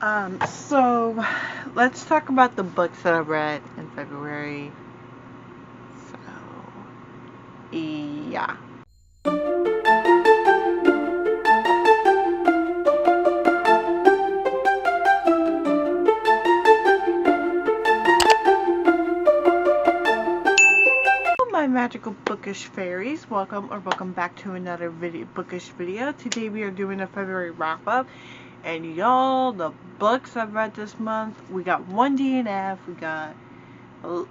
So let's talk about the books that I read in February. So, yeah. My magical bookish fairies, welcome back to another bookish video. Today we are doing a February wrap up, and y'all, the books I've read this month, we got one DNF, we got I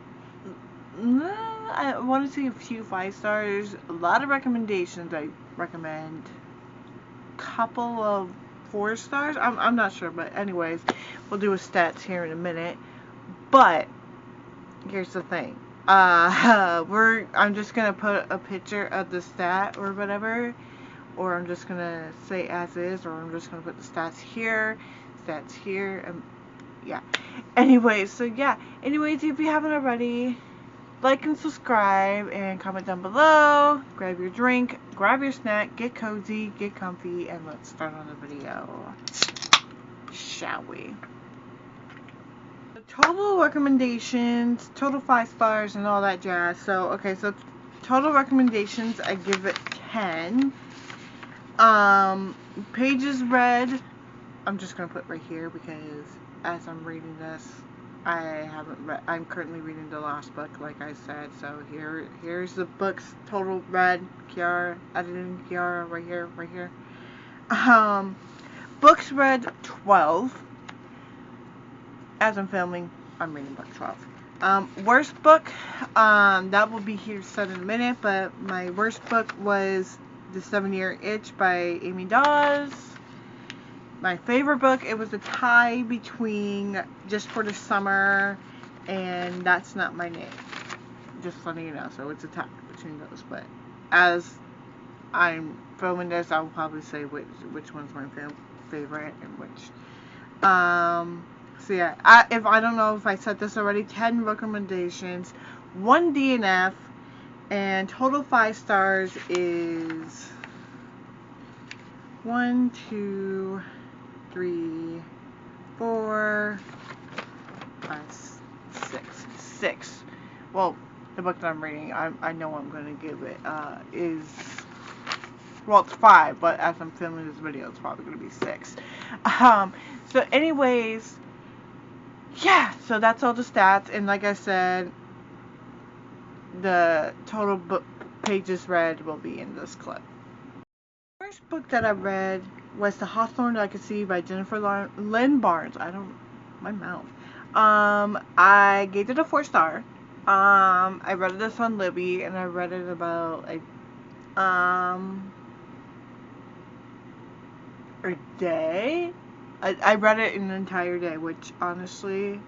want to say a few 5 stars, a lot of recommendations I recommend, couple of 4 stars, I'm not sure, but anyways, we'll do a stats here in a minute. But here's the thing. I'm just gonna put a picture of the stat or whatever, or I'm just gonna say as is, or I'm just gonna put the stats here, and yeah. Anyways, so yeah. Anyways, if you haven't already, like and subscribe and comment down below. Grab your drink, grab your snack, get cozy, get comfy, and let's start on the video. Shall we? Total recommendations, total 5 stars and all that jazz. So, okay, so total recommendations, I give it 10. Pages read, I'm just going to put right here because as I'm reading this, I'm currently reading the last book, like I said. So here's the books, total read, Kiara, editing Kiara, right here. Books read, 12. As I'm filming, I'm reading book 12. Worst book, that will be here said in a minute, but my worst book was The 7-Year Itch by Amy Dawes. My favorite book, it was a tie between Just for the Summer and That's Not My Name. Just letting you know, so it's a tie between those, but as I'm filming this, I'll probably say which one's my favorite and which. So yeah, I don't know if I said this already, 10 recommendations, 1 DNF, and total 5 stars is 1, 2, 3, 4, 5, 6. Well, the book that I'm reading, I know I'm going to give it, well, it's 5, but as I'm filming this video, it's probably going to be 6. So anyways, yeah, so that's all the stats, and like I said, the total book pages read will be in this clip. The first book that I read was The Hawthorne I Could See by Jennifer Lynn Barnes. My mouth. I gave it a 4 star. I read this on Libby, and I read it about a day. I read it in an entire day, which honestly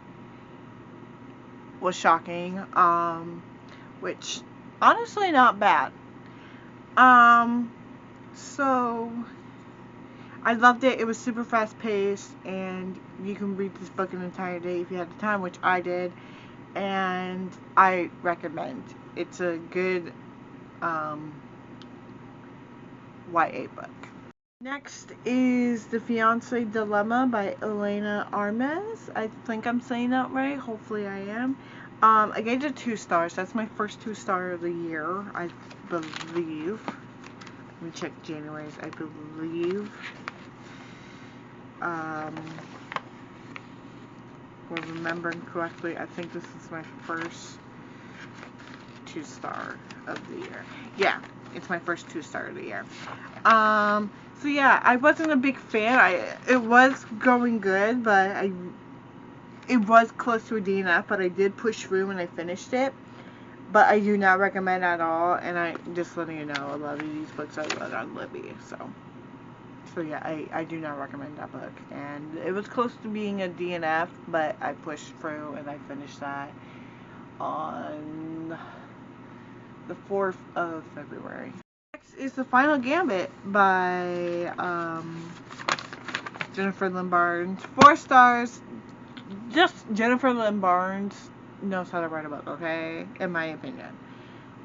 was shocking. Which honestly not bad. So I loved it. It was super fast paced, and you can read this book in an entire day if you have the time, which I did, and I recommend. It's a good YA book. Next is The Fiancé Dilemma by Elena Armes. I think I'm saying that right. Hopefully I am. I gave it 2 stars. That's my first 2 star of the year, I believe. Let me check January's, I believe. Well, remembering correctly, I think this is my first 2 star of the year. Yeah, it's my first 2 star of the year. So yeah, I wasn't a big fan. It was going good, but it was close to a DNF, but I did push through and I finished it. But I do not recommend at all, and I just letting you know, a lot of these books I read on Libby, so yeah, I do not recommend that book. And it was close to being a DNF, but I pushed through and I finished that on the 4th of February. Next is The Final Gambit by Jennifer Lynn Barnes. 4 stars. Just Jennifer Lynn Barnes knows how to write a book, okay? In my opinion.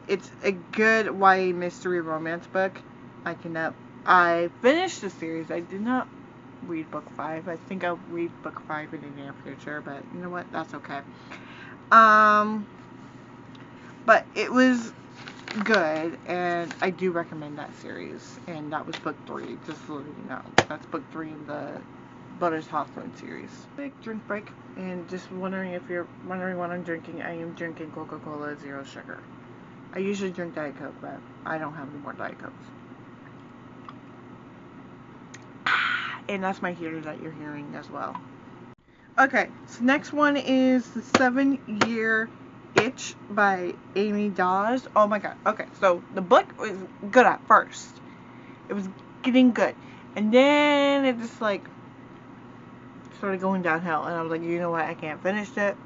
It's a good YA mystery romance book. I finished the series. I did not read book 5. I think I'll read book 5 in the near future, but you know what? That's okay. But it was good, and I do recommend that series. And that was book 3, just so you know. That's book 3 in the Butters Hawthorne series. Big drink break, and just wondering if you're wondering what I'm drinking. I am drinking Coca-Cola Zero Sugar. I usually drink Diet Coke, but I don't have any more Diet Cokes. And that's my heater that you're hearing as well. Okay, so next one is The 7-Year Itch by Amy Dawes. Oh my god. Okay, so the book was good at first. It was getting good. And then it just like started going downhill. And I was like, you know what, I can't finish it.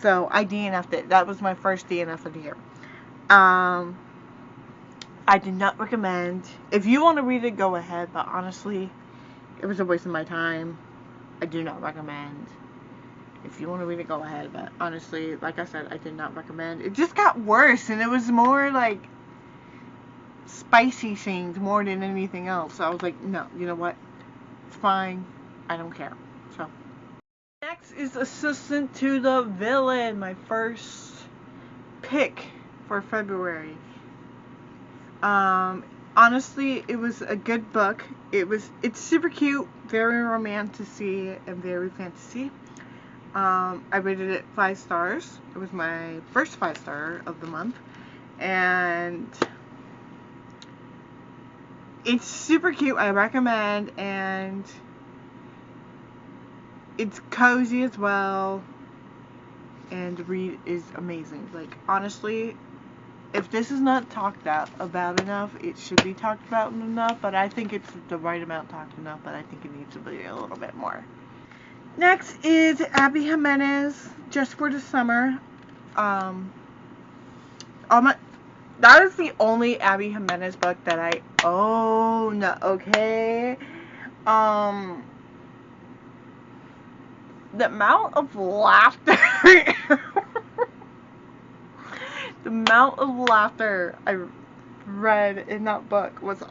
So I DNF'd it. That was my first DNF of the year. I did not recommend. If you want to read it, go ahead. But honestly, it was a waste of my time. I do not recommend. If you want to read it, go ahead. But honestly, like I said, I did not recommend. It just got worse. And it was more like spicy things more than anything else. So I was like, no, you know what? It's fine. I don't care. So next is Assistant to the Villain. My first pick for February. Honestly, it was a good book. It's super cute, very romantic-y, and very fantasy. I rated it 5 stars. It was my first 5-star of the month. And it's super cute. I recommend, and it's cozy as well. And the read is amazing. Like, honestly, if this is not talked about enough, it should be talked about enough, but I think it's the right amount talked enough, but I think it needs to be a little bit more. Next is Abby Jimenez, Just for the Summer. That is the only Abby Jimenez book that I own, okay? The amount of laughter the amount of laughter I read in that book was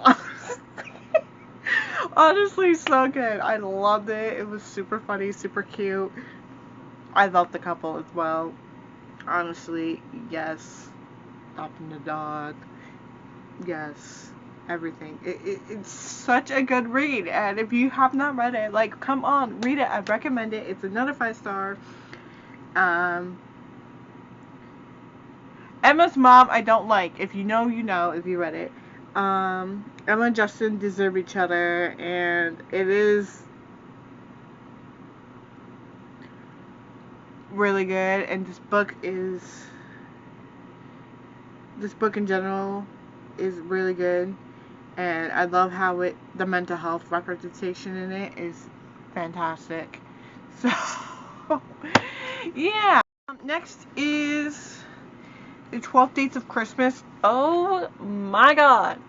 honestly so good. I loved it. It was super funny, super cute. I loved the couple as well. Honestly, yes. Adopting the dog. Yes. Everything. It's such a good read. And if you have not read it, like, come on, read it. I recommend it. It's another 5-star. Emma's mom, I don't like. If you know, you know, if you read it. Emma and Justin deserve each other, and it is really good. And this book in general is really good, and I love how the mental health representation in it is fantastic. So yeah. Next is The 12 Dates of Christmas. Oh my god.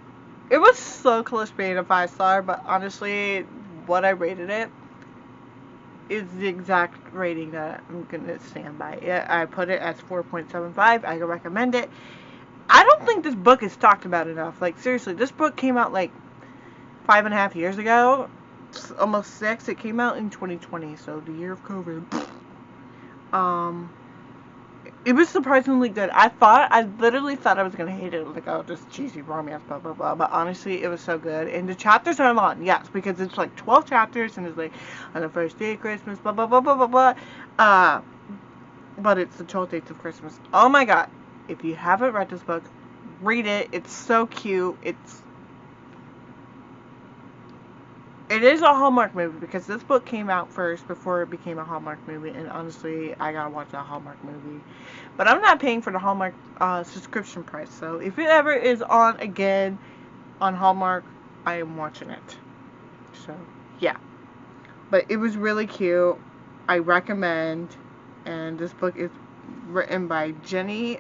It was so close being a 5-star, but honestly, what I rated it is the exact rating that I'm going to stand by. I put it as 4.75. I recommend it. I don't think this book is talked about enough. Like, seriously, this book came out like 5.5 years ago. Almost 6. It came out in 2020, so the year of COVID. It was surprisingly good. I literally thought I was going to hate it. I was like, oh, just cheesy romance, blah, blah, blah. But honestly, it was so good. And the chapters are long, yes, because it's like 12 chapters, and it's like, on the first day of Christmas, blah, blah, blah, blah, blah, blah. But it's the 12 Dates of Christmas. Oh my god. If you haven't read this book, read it. It's so cute. It is a Hallmark movie, because this book came out first before it became a Hallmark movie, and honestly, I gotta watch that Hallmark movie. But I'm not paying for the Hallmark subscription price, so if it ever is on again on Hallmark, I am watching it. So, yeah. But it was really cute. I recommend, and this book is written by Jenny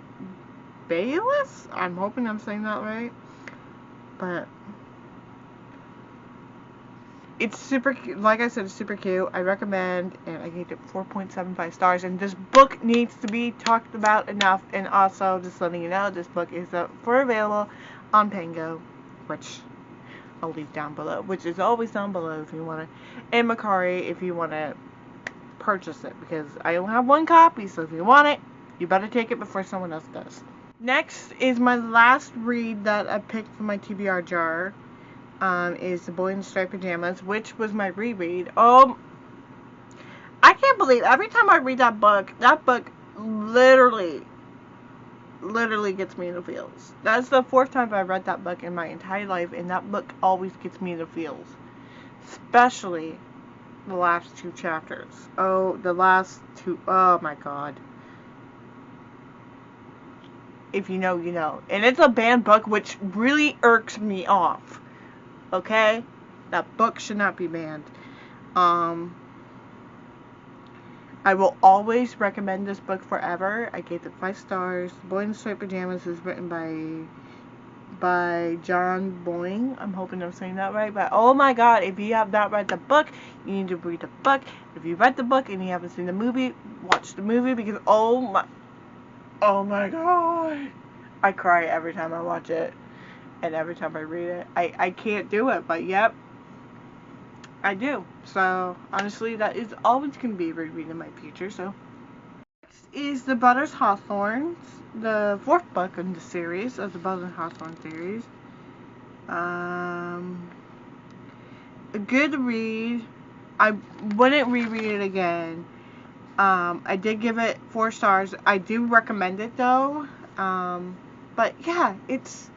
Bayliss? I'm hoping I'm saying that right. But it's super cute. Like I said, it's super cute. I recommend, and I gave it 4.75 stars. And this book needs to be talked about enough. And also, just letting you know, this book is available on Pango, which I'll leave down below, which is always down below if you want to, and Macari if you want to purchase it, because I only have one copy, so if you want it, you better take it before someone else does. Next is my last read that I picked from my TBR jar, is The Boy in the Striped Pajamas, which was my reread. Oh, I can't believe every time I read that book literally gets me in the feels. That's the 4th time I've read that book in my entire life, and that book always gets me in the feels. Especially the last 2 chapters. Oh, the last 2, oh my god. If you know, you know. And it's a banned book, which really irks me off. Okay? That book should not be banned. I will always recommend this book forever. I gave it 5 stars. The Boy in the Striped Pajamas is written by John Boyne. I'm hoping I'm saying that right. But oh my god, if you have not read the book, you need to read the book. If you read the book and you haven't seen the movie, watch the movie, because oh my god, I cry every time I watch it and every time I read it. I can't do it, but yep, I do. So honestly, that is always going to be a reread in my future. So next is The Brothers Hawthorne, the 4th book in the series of the Brothers Hawthorne series. A good read. I wouldn't reread it again. I did give it 4 stars. I do recommend it though. But yeah, it's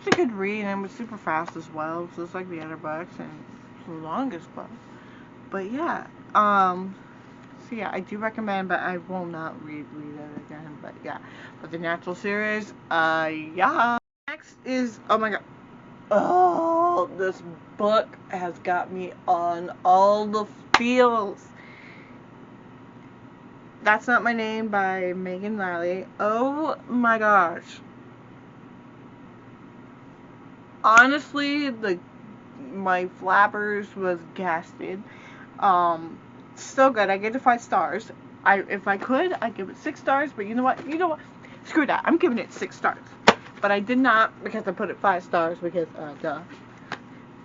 a good read, and it was super fast as well, just like the other books, and it's the longest book. But yeah, so yeah, I do recommend, but I will not read it again. But yeah, but the Natural series, yeah. Next is, oh my god, oh, this book has got me on all the feels. That's Not My Name by Megan Lally. Oh my gosh. Honestly, my flappers was gasted. So good. I gave it 5 stars. If I could, I'd give it 6 stars, but you know what? Screw that. I'm giving it 6 stars. But I did not, because I put it 5 stars, because, duh.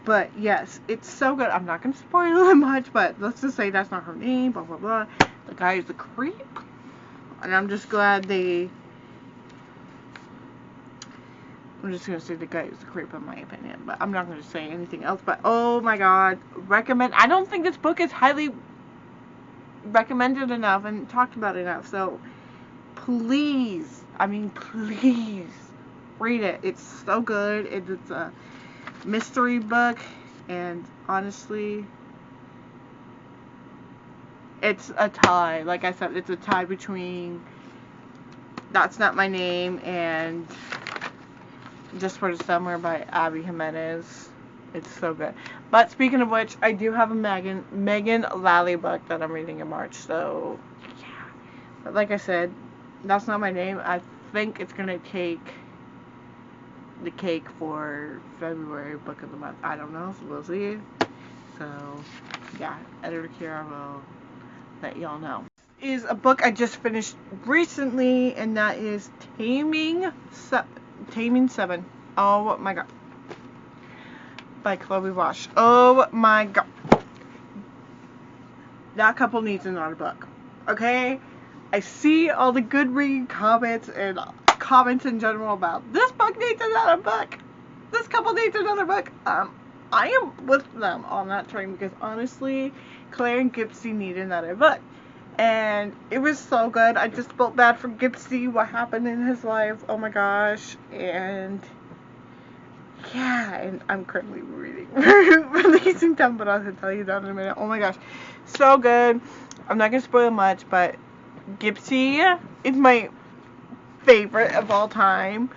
But yes, it's so good. I'm not going to spoil it much, but let's just say that's not her name, blah, blah, blah. The guy is a creep. And I'm just glad I'm just going to say the guy is a creep in my opinion. But I'm not going to say anything else. But oh my god. Recommend. I don't think this book is highly recommended enough and talked about enough. So please, please read it. It's so good. It's a mystery book. And honestly, it's a tie. Like I said, it's a tie between That's Not My Name and Just for the Summer by Abby Jimenez. It's so good. But speaking of which, I do have a Megan Lally book that I'm reading in March. So yeah. But like I said, That's Not My Name. I think it's gonna take the cake for February book of the month. I don't know, so we'll see. So yeah, Editor Kyara will let y'all know. Is a book I just finished recently, and that is Taming 7. Oh my god. By Chloe Wash. Oh my god. That couple needs another book. Okay? I see all the good read comments and comments in general about this book needs another book. This couple needs another book. I am with them on that train, because honestly, Claire and Gypsy need another book. And it was so good. I just felt bad for Gypsy, what happened in his life. Oh my gosh. And yeah, and I'm currently reading releasing them, but I'll tell you that in a minute. Oh my gosh. So good. I'm not going to spoil much, but Gypsy is my favorite of all time.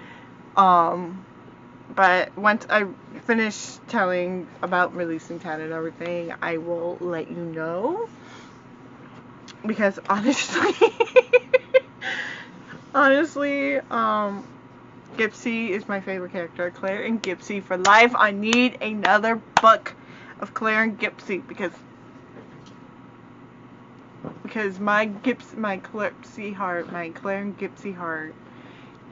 But once I finish telling about releasing 10 and everything, I will let you know. Because honestly, Gypsy is my favorite character. Claire and Gypsy for life. I need another book of Claire and Gypsy, because my Claire and Gypsy heart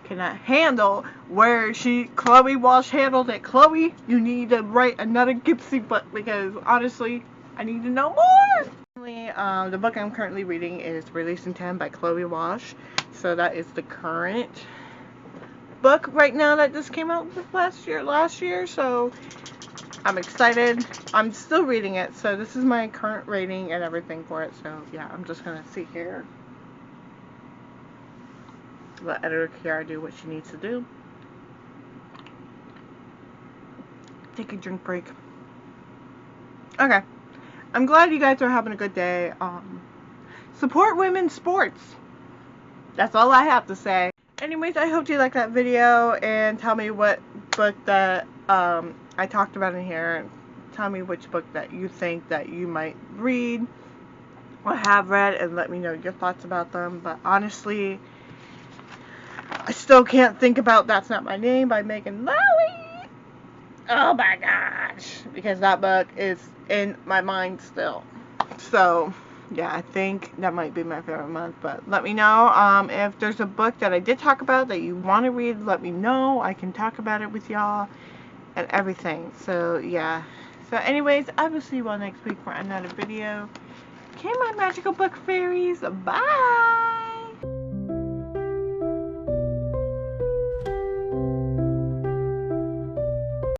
cannot handle where Chloe Walsh handled it. Chloe, you need to write another Gypsy book because honestly, I need to know more. The book I'm currently reading is Releasing 10 by Chloe Walsh. So that is the current book right now that just came out last year. So I'm excited. I'm still reading it. So this is my current rating and everything for it. So yeah, I'm just going to sit here. Let editor Kiara do what she needs to do. Take a drink break. Okay. I'm glad you guys are having a good day. Support women's sports. That's all I have to say. Anyways, I hope you liked that video and tell me what book that I talked about in here. Tell me which book that you think that you might read or have read and let me know your thoughts about them. But honestly, I still can't think about That's Not My Name by Megan Lally. Oh my gosh. Because that book is in my mind still. So, yeah, I think that might be my favorite month. But let me know if there's a book that I did talk about that you want to read. Let me know. I can talk about it with y'all and everything. So, yeah. So, anyways, I will see you all next week for another video. Okay, my magical book fairies. Bye.